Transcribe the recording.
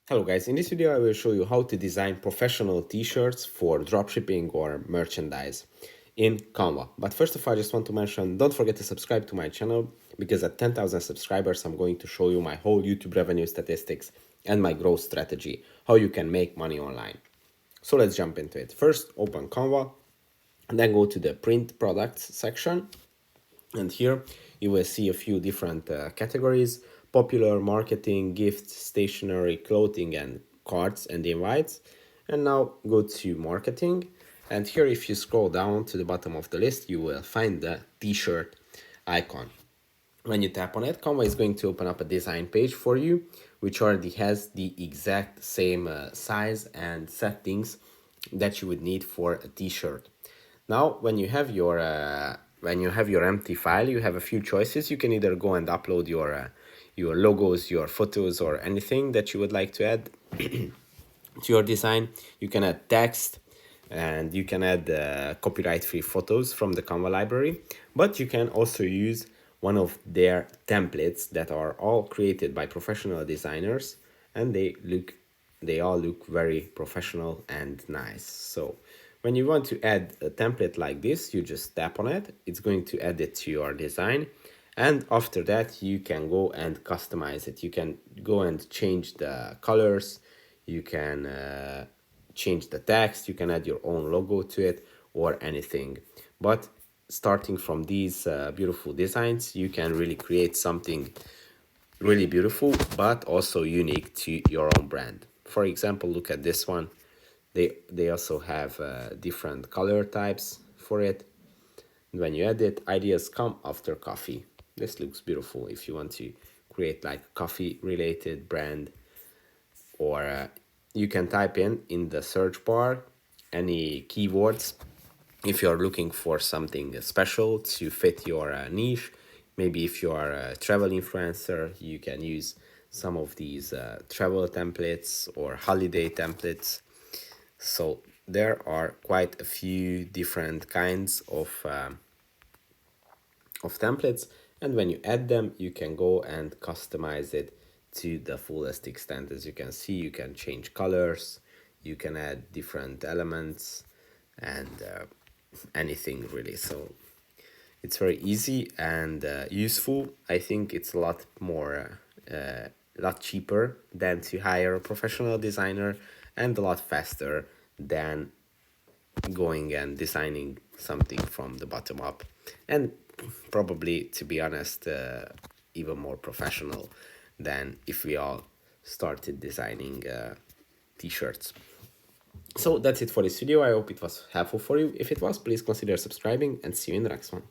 Hello guys, in this video I will show you how to design professional t-shirts for dropshipping or merchandise in Canva. But first of all, I just want to mention, don't forget to subscribe to my channel because at 10,000 subscribers I'm going to show you my whole YouTube revenue statistics and my growth strategy, how you can make money online. So let's jump into it. First, open Canva and then go to the print products section. And here you will see a few different categories: popular, marketing, gifts, stationery, clothing, and cards and invites. And now go to marketing. And here, if you scroll down to the bottom of the list, you will find the t-shirt icon. When you tap on it, Canva is going to open up a design page for you, which already has the exact same size and settings that you would need for a t-shirt. Now, when you have your empty file, you have a few choices. You can either go and upload your logos, your photos, or anything that you would like to add to your design. You can add text, and you can add copyright-free photos from the Canva library, but you can also use one of their templates that are all created by professional designers, and they all look very professional and nice. So when you want to add a template like this, you just tap on it. It's going to add it to your design, and after that you can go and customize it. You can go and change the colors, you can change the text, you can add your own logo to it or anything. But starting from these beautiful designs, you can really create something really beautiful but also unique to your own brand. For example, look at this one. They also have different color types for it. When you edit, ideas come after coffee. This looks beautiful if you want to create like a coffee related brand. Or you can type in the search bar any keywords if you're looking for something special to fit your niche. Maybe if you are a travel influencer, you can use some of these travel templates or holiday templates. So there are quite a few different kinds of templates, and when you add them, you can go and customize it to the fullest extent. As you can see, you can change colors, you can add different elements, and anything really. So it's very easy and useful. I think it's a lot cheaper than to hire a professional designer, and a lot faster than going and designing something from the bottom up, and probably, to be honest, even more professional than if we all started designing t-shirts. So that's it for this video. I hope it was helpful for you. If it was, please consider subscribing, and see you in the next one.